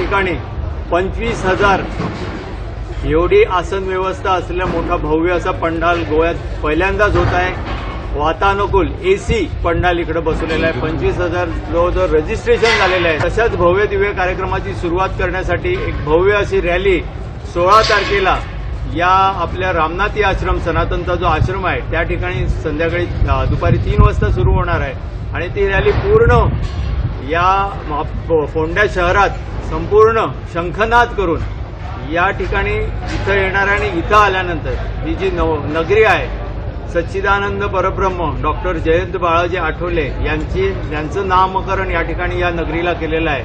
ठिकाणी 25,000 एवढी आसन व्यवस्था असलेला मोठा भव्य असा पंडाल गोव्यात पहिल्यांदाच होत आहे। वातानुकूल एसी पंडाल इकडे बसवलेला आहे। 25,000 जवळजवळ रजिस्ट्रेशन झालेलं आहे। तशाच भव्य दिव्य कार्यक्रमाची सुरुवात करण्यासाठी एक भव्य अशी रॅली 16 तारखेला या आपल्या रामनाथी आश्रम सनातनचा जो आश्रम आहे त्या ठिकाणी संध्याकाळी दुपारी 3 वाजता सुरू होणार आहे आणि ती रॅली पूर्ण या फोंडा शहरात संपूर्ण शंखनाद करून या ठिकाणी इथं येणार आणि इथं आल्यानंतर ही जी नगरी आहे सच्चिदानंद परब्रह्म डॉक्टर जयंत बाळाजी आठवले यांचं नामकरण या ठिकाणी या नगरीला केलेलं आहे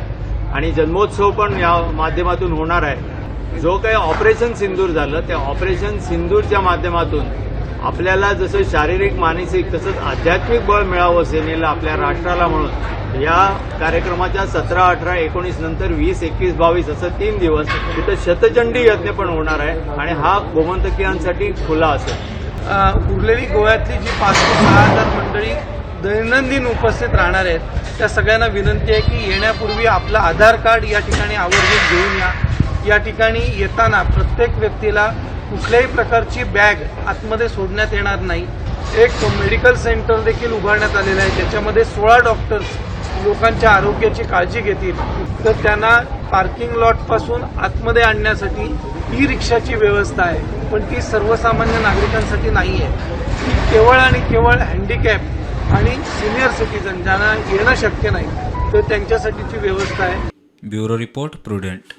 आणि जन्मोत्सव पण या माध्यमातून होणार आहे। जो काही ऑपरेशन सिंदूर झालं त्या ऑपरेशन सिंदूरच्या माध्यमातून आपल्याला जसं शारीरिक मानसिक तसंच आध्यात्मिक बळ मिळावं सेनेला आपल्या राष्ट्राला म्हणून या कार्यक्रमाच्या 17, 18, 19 नंतर 20, 21, 22 असं 3 दिवस तिथं शतचंडी यज्ञ पण होणार आहे आणि हा गोमंतकीयांसाठी खुला असेल। उरलेली गोव्यातली जी 5 ते 6,000 मंडळी दैनंदिन उपस्थित राहणार आहेत त्या सगळ्यांना विनंती आहे की येण्यापूर्वी आपलं आधार कार्ड या ठिकाणी आवर्जून घेऊन या ठिकाणी येताना प्रत्येक व्यक्तीला कुठल्याही प्रकारची बॅग आतमध्ये सोडण्यात येणार नाही। एक मेडिकल सेंटर देखील उभारण्यात आलेलं आहे ज्याच्यामध्ये 16 डॉक्टर्स लोकांच्या आरोग्याची काळजी घेतील। तर त्यांना पार्किंग लॉट पासून आतमध्ये आणण्यासाठी ई रिक्षाची व्यवस्था आहे पण ती सर्वसामान्य नागरिकांसाठी नाही आहे। ती केवळ आणि केवळ हँडिकॅप आणि सिनियर सिटीजन ज्यांना येणं शक्य नाही तर त्यांच्यासाठीची व्यवस्था आहे। Bureau report prudent.